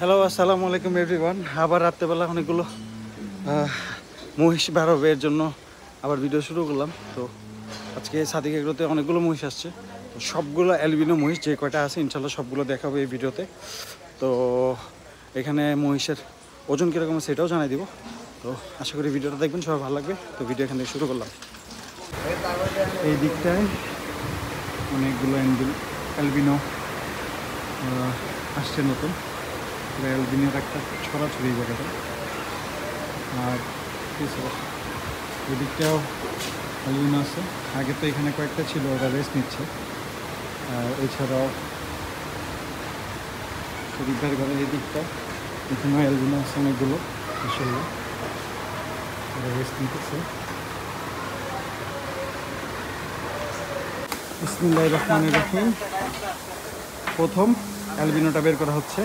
Hello, আসসালামু আলাইকুম everyone. আবার রাত্রেবেলা অনেকগুলো মহিষ বার হবে, এর জন্য আবার ভিডিও শুরু করলাম। তো আজকে সাদিক এগুলোতে অনেকগুলো মহিষ আসছে, তো সবগুলো অ্যালবিনো মহিষ যে কয়টা আছে ইনশাল্লাহ সবগুলো দেখাবো এই ভিডিওতে। তো এখানে মহিষের ওজন কীরকম সেটাও জানাই দিব। তো আশা করি ভিডিওটা দেখবেন, সবাই ভালো লাগবে। তো ভিডিও এখান থেকে শুরু করলাম। এই দিকটায় অনেকগুলো অ্যালবিনো আসছে নতুন, অ্যালবিনোর একটা ছড়াছড়ি জায়গাটা। আর এদিকটাও অ্যালবিনো আছে। আগে তো এখানে কয়েকটা ছিল, ওরা রেস্ট নিচ্ছে। আর এছাড়াও শরীফের ঘরের এই দিকটা এখানেও অ্যালবিনো আছে অনেকগুলো, আসলে ওরা রেস্ট নিতেছে। বিসমিল্লাহির রহমানির রহিম। প্রথম অ্যালবিনোটা বের করা হচ্ছে।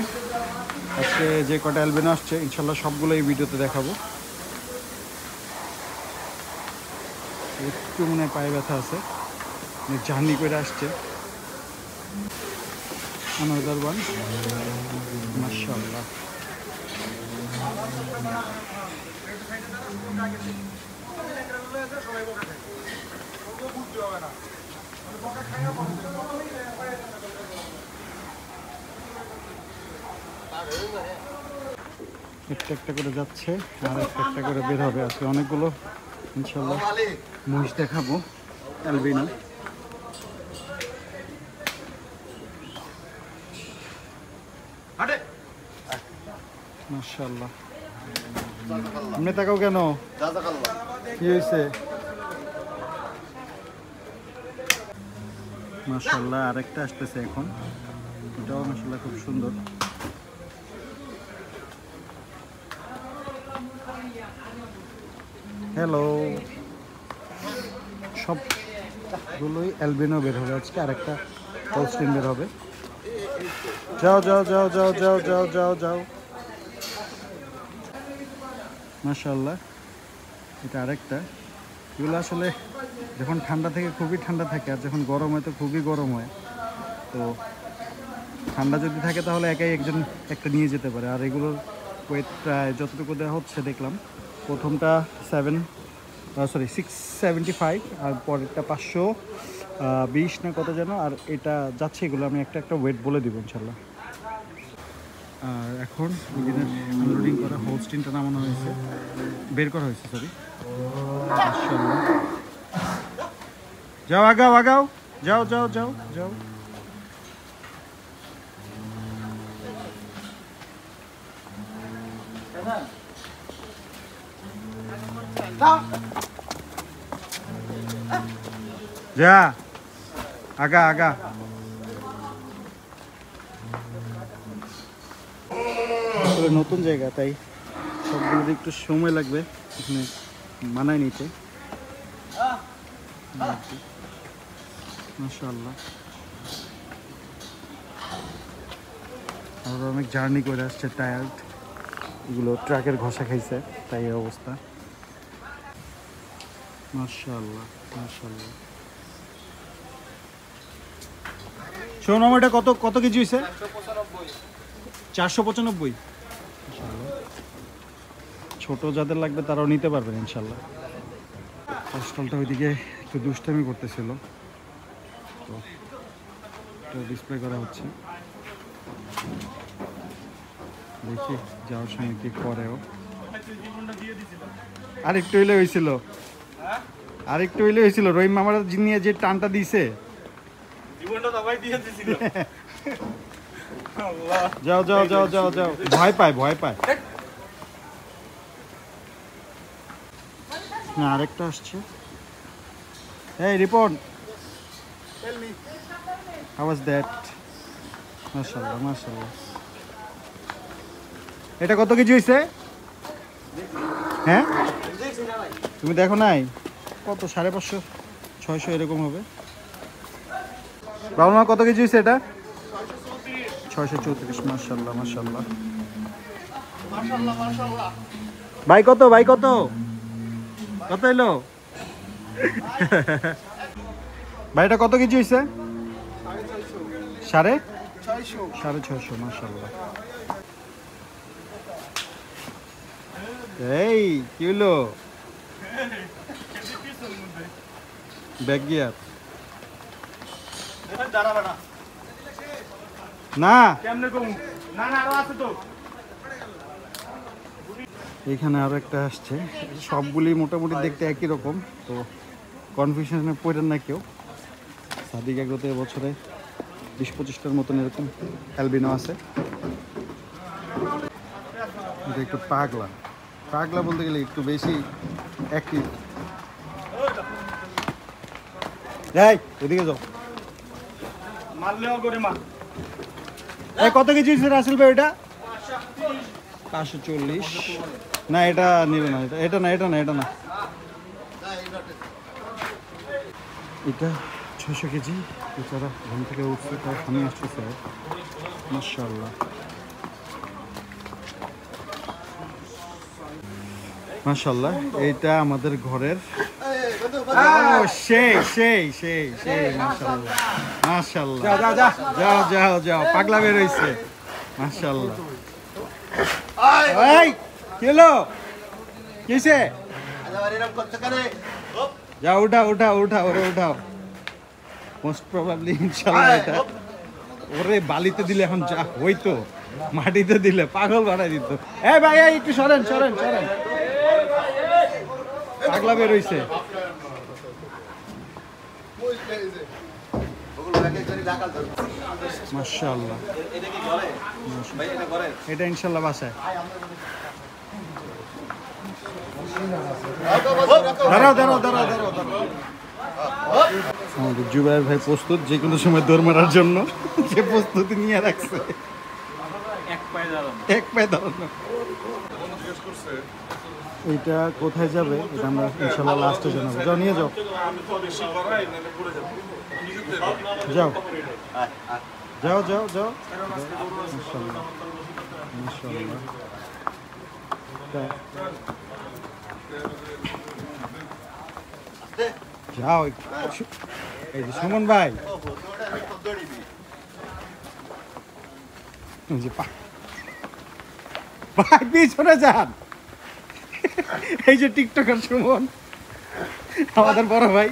আজকে যে কটা অ্যালবিনো আসছে ইনশাল্লাহ সবগুলো এই ভিডিওতে দেখাবো। একটু মনে পায়ে ব্যথা আছে, জার্নি করে আসছে। আনাদার ওয়ান, মাশাআল্লাহ। একটা একটা করে যাচ্ছে আর একটা একটা করে বের হবে। আজকে অনেকগুলো ইনশাল্লাহ মহিষ দেখাবো অ্যালবিনো। মাশাআল্লাহ। আপনি তাকাও কেন, কি হয়েছে? মাশাআল্লাহ, আরেকটা আসতেছে এখন, এটাও মাশাআল্লাহ খুব সুন্দর। হ্যালো, সবগুলোই অ্যালবিনো বের হবে আজকে, আরেকটা হলস্টিন বের হবে। যাও যাও যাও যাও যাও যাও যাও যাও। মাশাআল্লাহ, এটা আরেকটা। এগুলো আসলে যখন ঠান্ডা থেকে খুবই ঠান্ডা থাকে, আর যখন গরম হয় তো খুবই গরম হয়। তো ঠান্ডা যদি থাকে তাহলে একাই একজন একটা নিয়ে যেতে পারে। আর এগুলোর ওয়েট প্রায় যতটুকু দেওয়া হচ্ছে দেখলাম, প্রথমটা 675, আর পরেরটা 520 না কত যেন, আর এটা যাচ্ছে। এগুলো আমি একটা একটা ওয়েট বলে দিব ইনশাল্লাহ। আর এখন ইঞ্জিনের আনলোডিং করা হোলস্টিনটা নামানো হয়েছে, বের করা হয়েছে, সরি। মাশাআল্লাহ, যাও আগাও আগাও, যাও যাও যাও যাও। যা আগা আগা। আসলে নতুন জায়গা, তাই সবগুলোর একটু সময় লাগবে এখানে মানায় নিতে। মাশাআল্লাহ, আর অনেক জার্নি করে আসছে, টায়ার্ড। এগুলো ট্রাকের ঘষা খাইছে, তাই এই অবস্থা। মাশাআল্লাহ মাশাআল্লাহ। শোনো, এটা কত কত কেজি হয়েছে? 495। ছোট যাদের লাগবে তারাও নিতে পারবেন ইনশাল্লাহ। হস্টেলটা ওইদিকে একটু দুষ্টামি করতেছিল, তো ডিসপ্লে করা হচ্ছে। দেখি যাওয়ার সময় কি করেও। আরেকটু হইলে হয়েছিল, আরেকটু হইলে হয়েছিল। রহিম মামার নিয়ে যে টানটা দিছে, যাও যাও যাও যাও যাও। ভয় পায়, ভয় পায়। না, আরেকটা আসছে। এই রিপন, হাউ ওয়াজ দ্যাট? মাশাআল্লাহ মাশাআল্লাহ। এটা কত কেজি হয়েছে? হ্যাঁ, তুমি দেখো নাই? কত, 550 600 এরকম হবে। বাবা মা, কত কেজি হয়েছে এটা? 634। মাশাআল্লাহ মাশাআল্লাহ। ভাই কত, ভাই কত, কত এলো? ভাইটা কত কেজি হয়েছে? 650। 650, মাশাআল্লাহ। এই কি হলো ব্যাক গিয়ার না এখানে আরো একটা আসছে সবগুলি মোটামুটি দেখতে একই রকম তো কনফিউশনে পড়েন না কেউ সাদিক এগ্রোতে এবছরে 20-25টার মতন এরকম অ্যালবিনো আছে এটা একটু পাগলা পাগলা বলতে গেলে একটু বেশি অ্যাক্টিভ যাই এদিকে যাও কত কেজি রাসেল ভাই এটা 540 না এটা নেবে না এটা না এটা না এটা না এটা 600 কেজি বেচারা ঘুম থেকে উঠছে তার সামনে আসছে স্যার মাশাআল্লাহ মাশাআল্লাহ এইটা আমাদের ঘরের সেই সেই সেই সেই মাশাআল্লাহ মাশাআল্লাহ যাও যাও যাও পাগলা বের হইছে মাশাআল্লাহ এই কিলো কিসে যাও উঠা উঠা উঠা ওরে উঠাও মোস্ট প্রবাবলি ইনশাআল্লাহ এটা ওরে বালিতে দিলে এখন যা হইতো মাটিতে দিলে পাগল বানাই দিত এই ভাই এই একটু সরেন সরেন সরেন পাগলা বের হইছে মাশাআল্লাহ এটা ইনশাআল্লাহ বাসায় দাঁড়াও দাঁড়াও দাঁড়াও দাঁড়াও আমাদের জুবাইর ভাই প্রস্তুত যে কোনো সময় দৌড় মারার জন্য সে প্রস্তুতি নিয়ে রাখছে এক পায়ে দাঁড়ানো এইটা কোথায় যাবে এটা আমরা ইনশাআল্লাহ লাস্টে জানাবো যাও নিয়ে যাও যাও যাও যাও যাও মাশাআল্লাহ মাশাআল্লাহ যাও এই যে সুমন ভাই ভাই পিছনে যান এই যে টিকটকার সুমন আমাদের বড় ভাই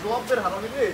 জবাবের হারামি রে